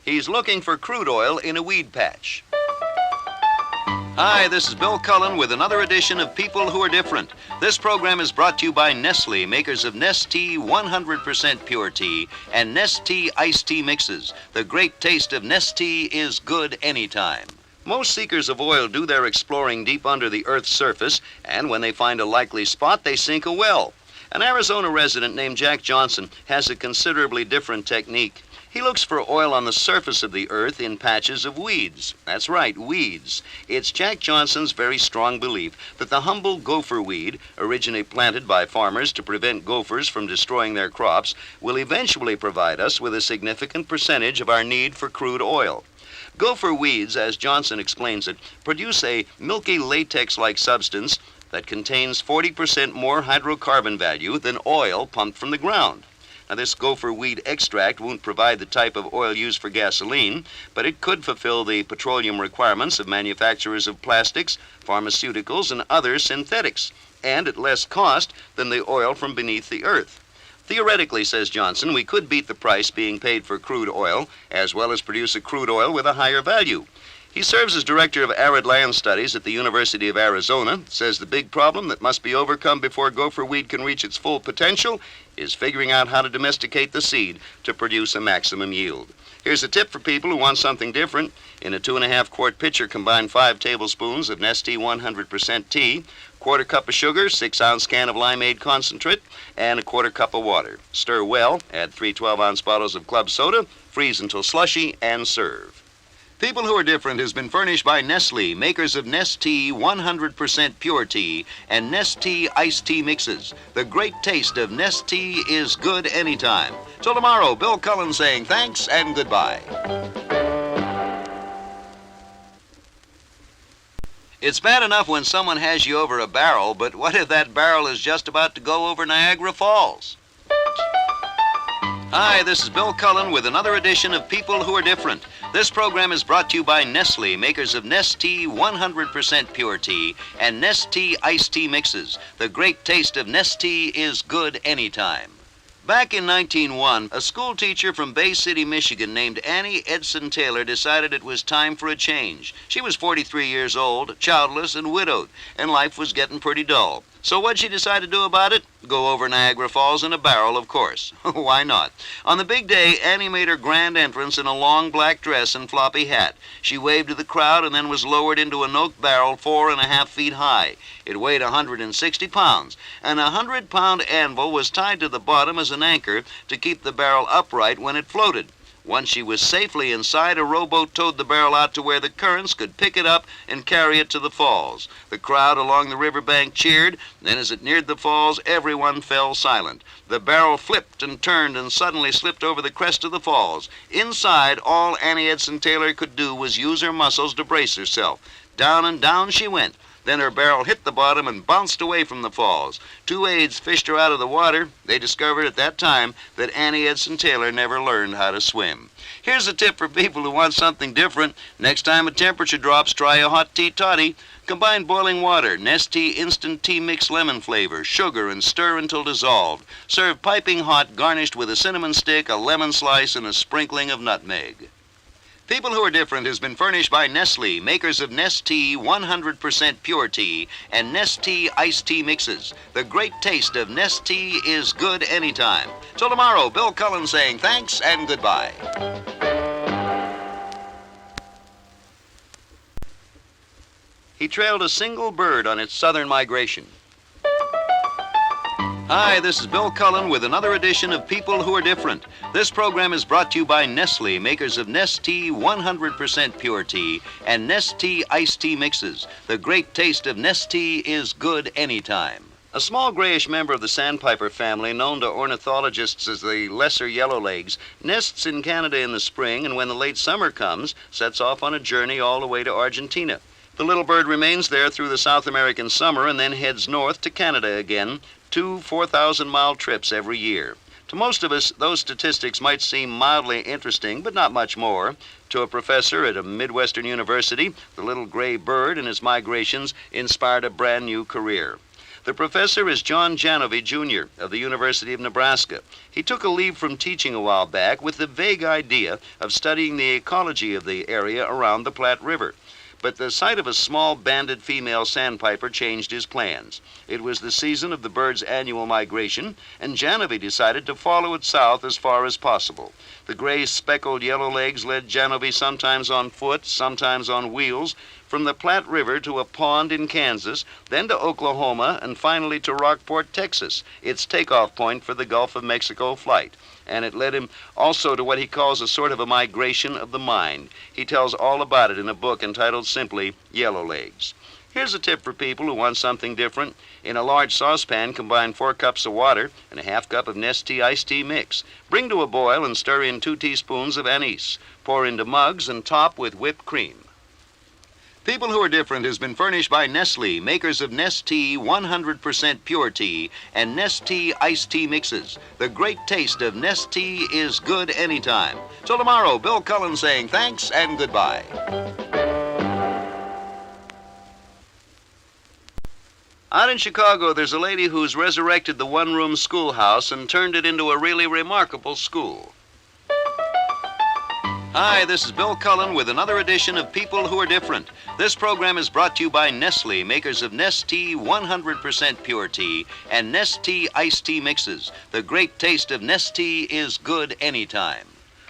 He's looking for crude oil in a weed patch. Hi, this is Bill Cullen with another edition of People Who Are Different. This program is brought to you by Nestle, makers of Nestea 100% pure tea and Nestea iced tea mixes. The great taste of Nestea is good anytime. Most seekers of oil do their exploring deep under the Earth's surface, and when they find a likely spot, they sink a well. An Arizona resident named Jack Johnson has a considerably different technique. He looks for oil on the surface of the Earth in patches of weeds. That's right, weeds. It's Jack Johnson's very strong belief that the humble gopher weed, originally planted by farmers to prevent gophers from destroying their crops, will eventually provide us with a significant percentage of our need for crude oil. Gopher weeds, as Johnson explains it, produce a milky latex-like substance that contains 40% more hydrocarbon value than oil pumped from the ground. Now, this gopher weed extract won't provide the type of oil used for gasoline, but it could fulfill the petroleum requirements of manufacturers of plastics, pharmaceuticals, and other synthetics, and at less cost than the oil from beneath the earth. Theoretically, says Johnson, we could beat the price being paid for crude oil, as well as produce a crude oil with a higher value. He serves as director of arid land studies at the University of Arizona, says the big problem that must be overcome before gopher weed can reach its full potential is figuring out how to domesticate the seed to produce a maximum yield. Here's a tip for people who want something different. In a 2.5-quart pitcher, combine 5 tablespoons of Nestea 100% tea, 1/4 cup of sugar, 6-ounce can of limeade concentrate, and 1/4 cup of water. Stir well, add 3 12-ounce bottles of club soda, freeze until slushy, and serve. People Who Are Different has been furnished by Nestle, makers of Nestea 100% pure tea and Nestea iced tea mixes. The great taste of Nestea is good anytime. Till tomorrow, Bill Cullen saying thanks and goodbye. It's bad enough when someone has you over a barrel, but what if that barrel is just about to go over Niagara Falls? Hi, this is Bill Cullen with another edition of People Who Are Different. This program is brought to you by Nestle, makers of Nestea 100% pure tea and Nestea iced tea mixes. The great taste of Nestea is good anytime. Back in 1901, a school teacher from Bay City, Michigan named Annie Edson Taylor decided it was time for a change. She was 43 years old, childless, and widowed, and life was getting pretty dull. So what'd she decide to do about it? Go over Niagara Falls in a barrel, of course. Why not? On the big day, Annie made her grand entrance in a long black dress and floppy hat. She waved to the crowd and then was lowered into an oak barrel 4.5 feet high. It weighed 160 pounds. An 100-pound anvil was tied to the bottom as an anchor to keep the barrel upright when it floated. Once she was safely inside, a rowboat towed the barrel out to where the currents could pick it up and carry it to the falls. The crowd along the riverbank cheered. Then as it neared the falls, everyone fell silent. The barrel flipped and turned and suddenly slipped over the crest of the falls. Inside, all Annie Edson Taylor could do was use her muscles to brace herself. Down and down she went. Then her barrel hit the bottom and bounced away from the falls. 2 aides fished her out of the water. They discovered at that time that Annie Edson Taylor never learned how to swim. Here's a tip for people who want something different. Next time a temperature drops, try a hot tea toddy. Combine boiling water, Nestea instant tea mix lemon flavor, sugar, and stir until dissolved. Serve piping hot, garnished with a cinnamon stick, a lemon slice, and a sprinkling of nutmeg. People Who Are Different has been furnished by Nestle, makers of Nestea 100% pure tea and Nestea iced tea mixes. The great taste of Nestea is good anytime. Till tomorrow, Bill Cullen saying thanks and goodbye. He trailed a single bird on its southern migration. Hi, this is Bill Cullen with another edition of People Who Are Different. This program is brought to you by Nestle, makers of Nestea 100% pure tea and Nestea iced tea mixes. The great taste of Nestea is good anytime. A small grayish member of the sandpiper family, known to ornithologists as the lesser yellowlegs, nests in Canada in the spring, and when the late summer comes, sets off on a journey all the way to Argentina. The little bird remains there through the South American summer and then heads north to Canada again, 2 4,000-mile trips every year. To most of us, those statistics might seem mildly interesting, but not much more. To a professor at a Midwestern university, the little gray bird and his migrations inspired a brand new career. The professor is John Janovy, Jr. of the University of Nebraska. He took a leave from teaching a while back with the vague idea of studying the ecology of the area around the Platte River. But the sight of a small banded female sandpiper changed his plans. It was the season of the bird's annual migration, and Janovy decided to follow it south as far as possible. The gray speckled yellow legs led Janovy sometimes on foot, sometimes on wheels, from the Platte River to a pond in Kansas, then to Oklahoma, and finally to Rockport, Texas, its takeoff point for the Gulf of Mexico flight. And it led him also to what he calls a sort of a migration of the mind. He tells all about it in a book entitled simply Yellow Legs. Here's a tip for people who want something different. In a large saucepan, combine 4 cups of water and a half cup of Nestea iced tea mix. Bring to a boil and stir in 2 teaspoons of anise. Pour into mugs and top with whipped cream. People Who Are Different has been furnished by Nestle, makers of Nestea 100% Pure Tea and Nestea Iced Tea Mixes. The great taste of Nestea is good anytime. Till tomorrow, Bill Cullen saying thanks and goodbye. Out in Chicago, there's a lady who's resurrected the one-room schoolhouse and turned it into a really remarkable school. Hi, this is Bill Cullen with another edition of People Who Are Different. This program is brought to you by Nestle, makers of Nestea 100% Pure Tea and Nestea Iced Tea Mixes. The great taste of Nestea is good anytime.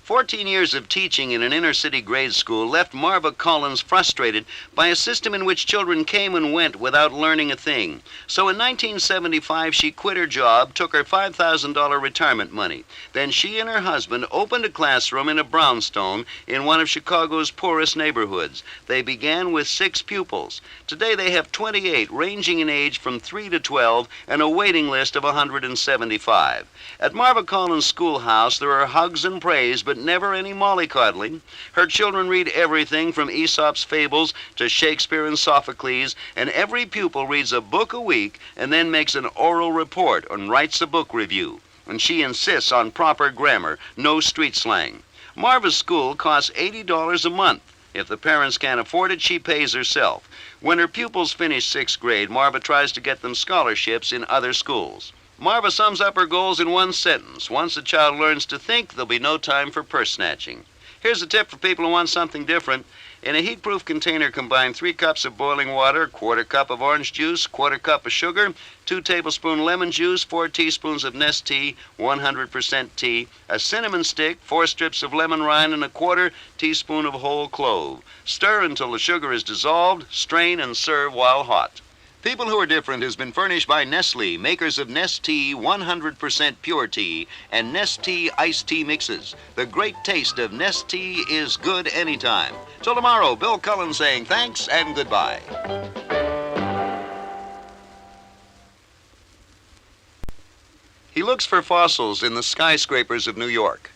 14 years of teaching in an inner-city grade school left Marva Collins frustrated by a system in which children came and went without learning a thing. So in 1975, she quit her job, took her $5,000 retirement money. Then she and her husband opened a classroom in a brownstone in one of Chicago's poorest neighborhoods. They began with 6 pupils. Today they have 28, ranging in age from 3 to 12, and a waiting list of 175. At Marva Collins' schoolhouse, there are hugs and praise, but never any mollycoddling. Her children read everything from Aesop's fables to Shakespeare and Sophocles, and every pupil reads a book a week and then makes an oral report and writes a book review. And she insists on proper grammar, no street slang. Marva's school costs $80 a month. If the parents can't afford it, she pays herself. When her pupils finish 6th grade, Marva tries to get them scholarships in other schools. Marva sums up her goals in one sentence. Once a child learns to think, there'll be no time for purse snatching. Here's a tip for people who want something different. In a heat-proof container, combine 3 cups of boiling water, 1/4 cup of orange juice, 1/4 cup of sugar, 2 tablespoons lemon juice, 4 teaspoons of Nestea 100% tea, a cinnamon stick, 4 strips of lemon rind, and a 1/4 teaspoon of whole clove. Stir until the sugar is dissolved, strain, and serve while hot. People Who Are Different has been furnished by Nestle, makers of Nestea 100% Pure Tea and Nestea Iced Tea Mixes. The great taste of Nestea is good anytime. Till tomorrow, Bill Cullen saying thanks and goodbye. He looks for fossils in the skyscrapers of New York.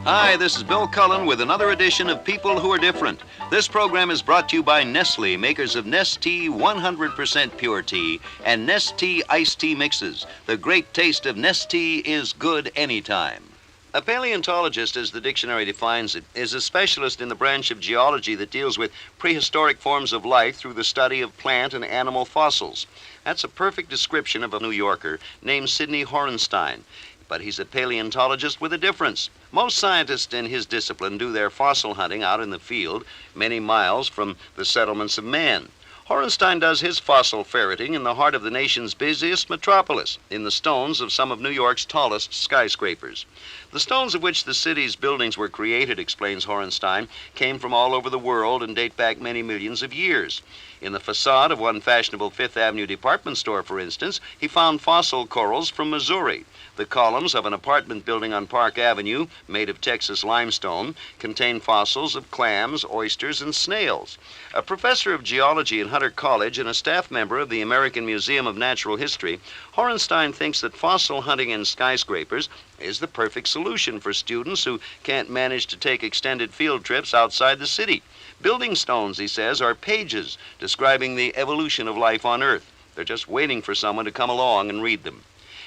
Hi, this is Bill Cullen with another edition of People Who Are Different. This program is brought to you by Nestle, makers of Nestea 100% Pure Tea and Nestea Iced Tea Mixes. The great taste of Nestea is good anytime. A paleontologist, as the dictionary defines it, is a specialist in the branch of geology that deals with prehistoric forms of life through the study of plant and animal fossils. That's a perfect description of a New Yorker named Sidney Horenstein. But he's a paleontologist with a difference. Most scientists in his discipline do their fossil hunting out in the field, many miles from the settlements of man. Horenstein does his fossil ferreting in the heart of the nation's busiest metropolis, in the stones of some of New York's tallest skyscrapers. The stones of which the city's buildings were created, explains Horenstein, came from all over the world and date back many millions of years. In the facade of one fashionable Fifth Avenue department store, for instance, he found fossil corals from Missouri. The columns of an apartment building on Park Avenue, made of Texas limestone, contain fossils of clams, oysters, and snails. A professor of geology at Hunter College and a staff member of the American Museum of Natural History, Horenstein thinks that fossil hunting in skyscrapers is the perfect solution for students who can't manage to take extended field trips outside the city. Building stones, he says, are pages describing the evolution of life on Earth. They're just waiting for someone to come along and read them.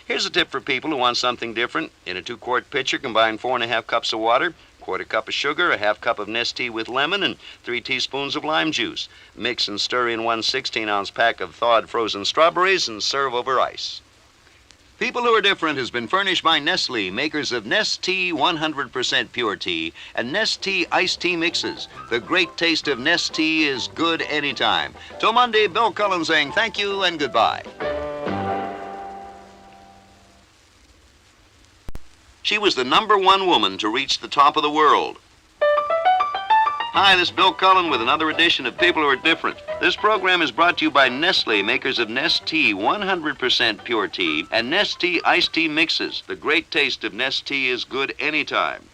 Here's a tip for people who want something different. In a 2-quart pitcher, combine 4 1/2 cups of water, 1/4 cup of sugar, a 1/2 cup of Nest tea with lemon, and 3 teaspoons of lime juice. Mix and stir in 1 16-ounce pack of thawed frozen strawberries and serve over ice. People Who Are Different has been furnished by Nestle, makers of Nest Tea 100% Pure Tea and Nest Tea Iced Tea Mixes. The great taste of Nest Tea is good anytime. Till Monday, Bill Cullen saying thank you and goodbye. She was the #1 woman to reach the top of the world. Hi, this is Bill Cullen with another edition of People Who Are Different. This program is brought to you by Nestle, makers of Nest Tea 100% Pure Tea and Nest Tea Iced Tea Mixes. The great taste of Nest Tea is good anytime.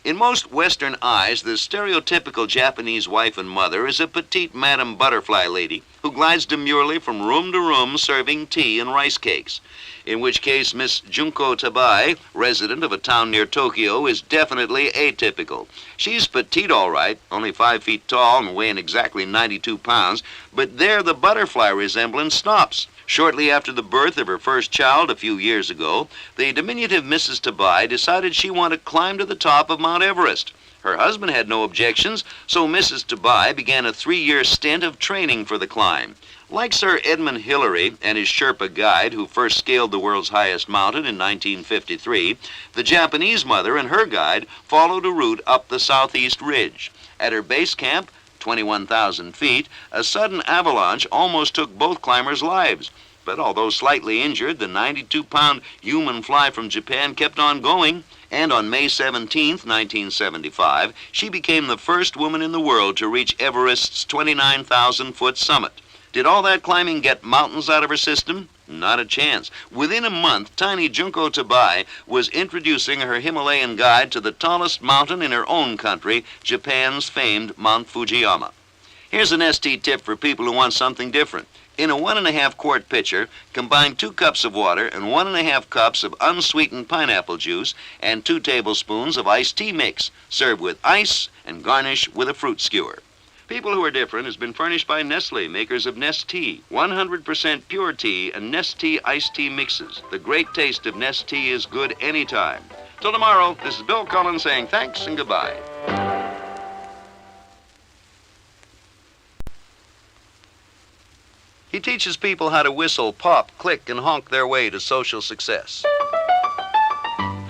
In most Western eyes, the stereotypical Japanese wife and mother is a petite Madame Butterfly lady who glides demurely from room to room serving tea and rice cakes. In which case, Miss Junko Tabei, resident of a town near Tokyo, is definitely atypical. She's petite, all right, only 5 feet tall and weighing exactly 92 pounds, but there the butterfly resemblance stops. Shortly after the birth of her first child a few years ago, the diminutive Mrs. Tabei decided she wanted to climb to the top of Mount Everest. Her husband had no objections, so Mrs. Tabei began a 3-year stint of training for the climb. Like Sir Edmund Hillary and his Sherpa guide, who first scaled the world's highest mountain in 1953, the Japanese mother and her guide followed a route up the southeast ridge. At her base camp, 21,000 feet, a sudden avalanche almost took both climbers' lives. But although slightly injured, the 92-pound human fly from Japan kept on going, and on May 17, 1975, she became the first woman in the world to reach Everest's 29,000-foot summit. Did all that climbing get mountains out of her system? Not a chance. Within a month, tiny Junko Tabei was introducing her Himalayan guide to the tallest mountain in her own country, Japan's famed Mount Fujiyama. Here's an ST tip for people who want something different. In a 1.5 quart pitcher, combine 2 cups of water and 1.5 cups of unsweetened pineapple juice and 2 tablespoons of iced tea mix. Serve with ice and garnish with a fruit skewer. People Who Are Different has been furnished by Nestle, makers of Nest Tea, 100% Pure Tea and Nest Tea Iced Tea Mixes. The great taste of Nest Tea is good anytime. Till tomorrow, this is Bill Cullen saying thanks and goodbye. He teaches people how to whistle, pop, click, and honk their way to social success.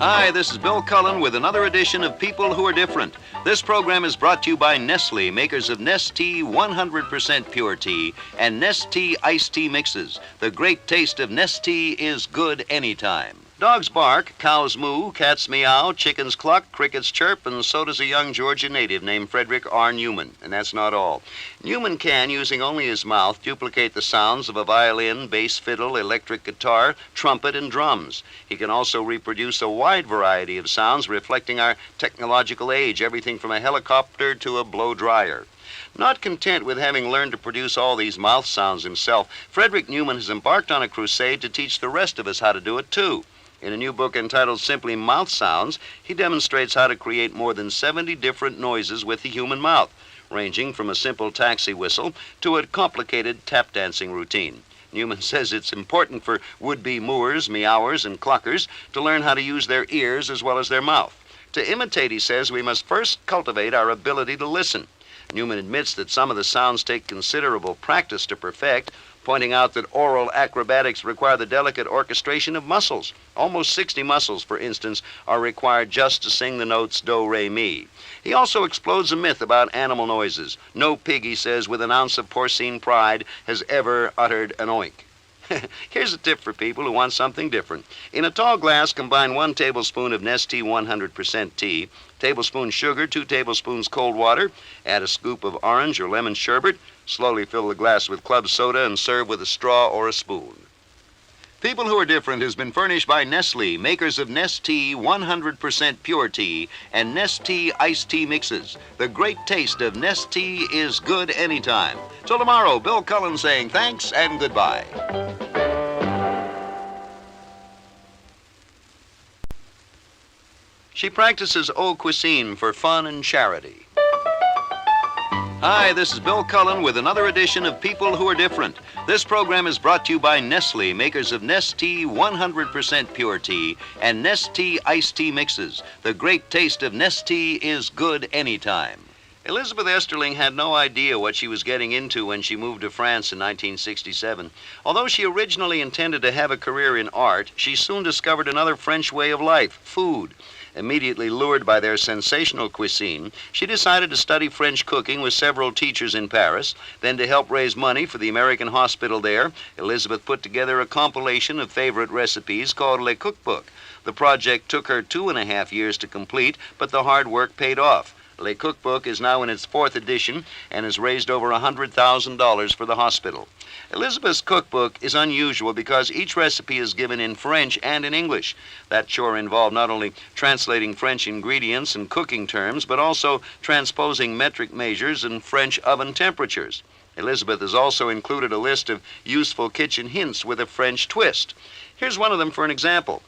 Hi, this is Bill Cullen with another edition of People Who Are Different. This program is brought to you by Nestle, makers of Nest Tea 100% Pure Tea and Nest Tea Iced Tea Mixes. The great taste of Nest Tea is good anytime. Dogs bark, cows moo, cats meow, chickens cluck, crickets chirp, and so does a young Georgia native named Frederick R. Newman. And that's not all. Newman can, using only his mouth, duplicate the sounds of a violin, bass fiddle, electric guitar, trumpet, and drums. He can also reproduce a wide variety of sounds reflecting our technological age, everything from a helicopter to a blow dryer. Not content with having learned to produce all these mouth sounds himself, Frederick Newman has embarked on a crusade to teach the rest of us how to do it too. In a new book entitled simply Mouth Sounds, he demonstrates how to create more than 70 different noises with the human mouth, ranging from a simple taxi whistle to a complicated tap dancing routine. Newman says it's important for would-be mooers, meowers, and cluckers to learn how to use their ears as well as their mouth. To imitate, he says, we must first cultivate our ability to listen. Newman admits that some of the sounds take considerable practice to perfect, pointing out that oral acrobatics require the delicate orchestration of muscles. Almost 60 muscles, for instance, are required just to sing the notes do, re, mi. He also explodes a myth about animal noises. No pig, he says, with an ounce of porcine pride has ever uttered an oink. Here's a tip for people who want something different. In a tall glass, combine 1 tablespoon of Nest Tea 100% tea, tablespoon sugar, 2 tablespoons cold water, add a scoop of orange or lemon sherbet, slowly fill the glass with club soda and serve with a straw or a spoon. People Who Are Different has been furnished by Nestle, makers of Nest Tea 100% Pure Tea and Nest Tea Iced Tea Mixes. The great taste of Nest Tea is good anytime. Till tomorrow, Bill Cullen saying thanks and goodbye. She practices haute cuisine for fun and charity. Hi, this is Bill Cullen with another edition of People Who Are Different. This program is brought to you by Nestle, makers of Nestea 100% pure tea and Nestea iced tea mixes. The great taste of Nestea is good anytime. Elizabeth Esterling had no idea what she was getting into when she moved to France in 1967. Although she originally intended to have a career in art, she soon discovered another French way of life, food. Immediately lured by their sensational cuisine, she decided to study French cooking with several teachers in Paris. Then, to help raise money for the American hospital there, Elizabeth put together a compilation of favorite recipes called Le Cookbook. The project took her 2.5 years to complete, but the hard work paid off. Le Cookbook is now in its 4th edition and has raised over $100,000 for the hospital. Elizabeth's cookbook is unusual because each recipe is given in French and in English. That chore involved not only translating French ingredients and cooking terms, but also transposing metric measures and French oven temperatures. Elizabeth has also included a list of useful kitchen hints with a French twist. Here's one of them for an example.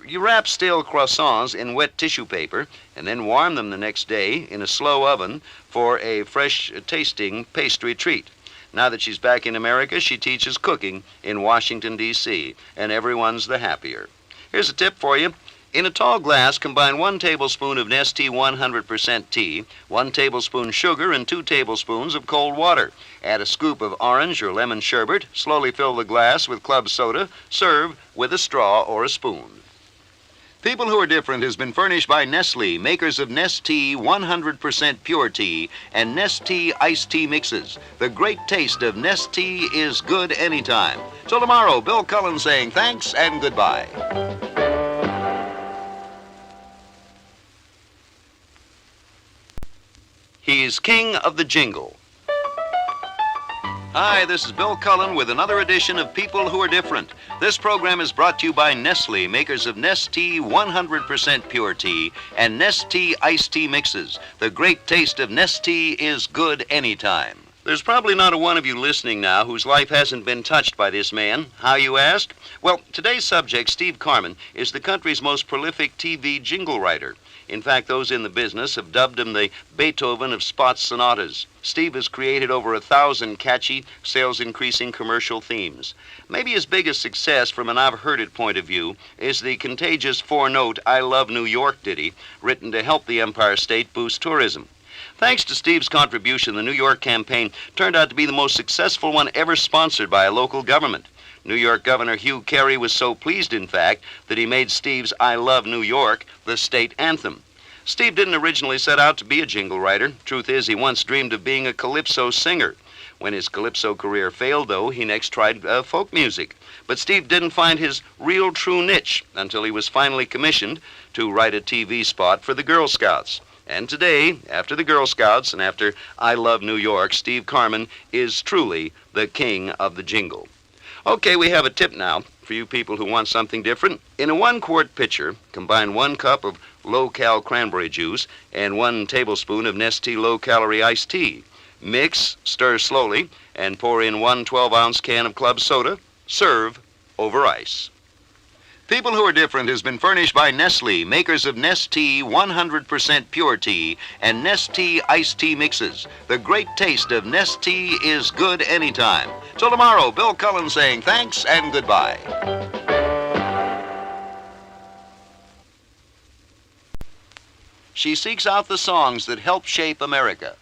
You wrap stale croissants in wet tissue paper and then warm them the next day in a slow oven for a fresh-tasting pastry treat. Now that she's back in America, she teaches cooking in Washington, D.C., and everyone's the happier. Here's a tip for you. In a tall glass, combine 1 tablespoon of Nestea 100% tea, 1 tablespoon sugar, and 2 tablespoons of cold water. Add a scoop of orange or lemon sherbet. Slowly fill the glass with club soda. Serve with a straw or a spoon. People Who Are Different has been furnished by Nestle, makers of Nestea 100% pure tea and Nestea iced tea mixes. The great taste of Nestea is good anytime. Till tomorrow, Bill Cullen saying thanks and goodbye. He's king of the jingle. Hi, this is Bill Cullen with another edition of People Who Are Different. This program is brought to you by Nestle, makers of Nestea 100% pure tea and Nestea iced tea mixes. The great taste of Nestea is good anytime. There's probably not a one of you listening now whose life hasn't been touched by this man. How, you ask? Well, today's subject, Steve Karmen, is the country's most prolific TV jingle writer. In fact, those in the business have dubbed him the Beethoven of spot sonatas. Steve has created over 1,000 catchy, sales-increasing commercial themes. Maybe his biggest success from an I've heard it point of view is the contagious 4-note I Love New York ditty, written to help the Empire State boost tourism. Thanks to Steve's contribution, the New York campaign turned out to be the most successful one ever sponsored by a local government. New York Governor Hugh Carey was so pleased, in fact, that he made Steve's I Love New York the state anthem. Steve didn't originally set out to be a jingle writer. Truth is, he once dreamed of being a calypso singer. When his calypso career failed, though, he next tried folk music. But Steve didn't find his real true niche until he was finally commissioned to write a TV spot for the Girl Scouts. And today, after the Girl Scouts and after I Love New York, Steve Karmen is truly the king of the jingle. Okay, we have a tip now for you people who want something different. In a 1-quart pitcher, combine 1 cup of low-cal cranberry juice and 1 tablespoon of Nestea low-calorie iced tea. Mix, stir slowly, and pour in 1 12-ounce can of club soda. Serve over ice. People Who Are Different has been furnished by Nestle, makers of Nestea 100% pure tea and Nestea iced tea mixes. The great taste of Nestea is good anytime. Till tomorrow, Bill Cullen saying thanks and goodbye. She seeks out the songs that help shape America.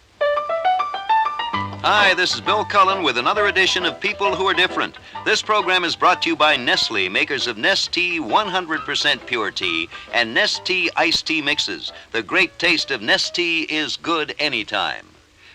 Hi, this is Bill Cullen with another edition of People Who Are Different. This program is brought to you by Nestle, makers of Nestea 100% pure tea and Nestea iced tea mixes. The great taste of Nestea is good anytime.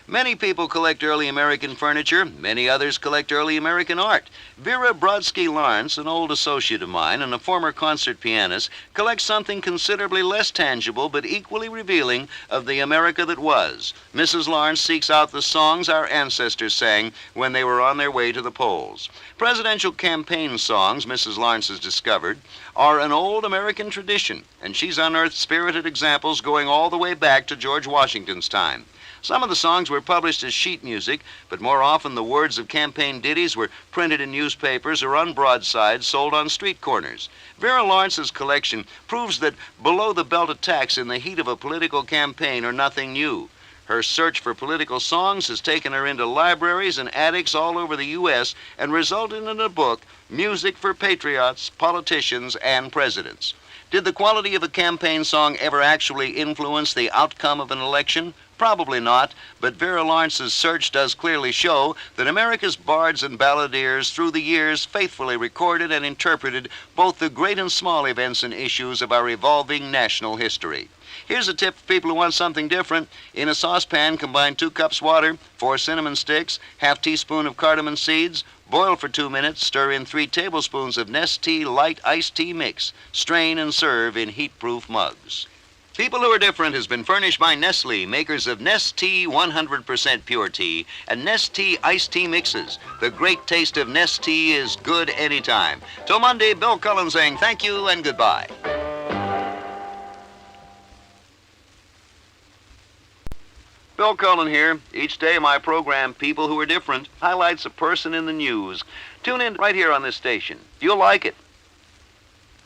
Many people collect early American furniture. Many others collect early American art. Vera Brodsky Lawrence, an old associate of mine and a former concert pianist, collects something considerably less tangible but equally revealing of the America that was. Mrs. Lawrence seeks out the songs our ancestors sang when they were on their way to the polls. Presidential campaign songs, Mrs. Lawrence has discovered, are an old American tradition, and she's unearthed spirited examples going all the way back to George Washington's time. Some of the songs were published as sheet music, but more often the words of campaign ditties were printed in newspapers or on broadsides sold on street corners. Vera Lawrence's collection proves that below-the-belt attacks in the heat of a political campaign are nothing new. Her search for political songs has taken her into libraries and attics all over the U.S. and resulted in a book, Music for Patriots, Politicians, and Presidents. Did the quality of a campaign song ever actually influence the outcome of an election? Probably not, but Vera Lawrence's search does clearly show that America's bards and balladeers through the years faithfully recorded and interpreted both the great and small events and issues of our evolving national history. Here's a tip for people who want something different. In a saucepan, combine 2 cups water, 4 cinnamon sticks, half teaspoon of cardamom seeds, boil for 2 minutes, stir in 3 tablespoons of Nestea light iced tea mix. Strain and serve in heat-proof mugs. People Who Are Different has been furnished by Nestle, makers of Nestea 100% pure tea and Nestea iced tea mixes. The great taste of Nestea is good anytime. Till Monday, Bill Cullen saying thank you and goodbye. Bill Cullen here. Each day my program, People Who Are Different, highlights a person in the news. Tune in right here on this station. You'll like it.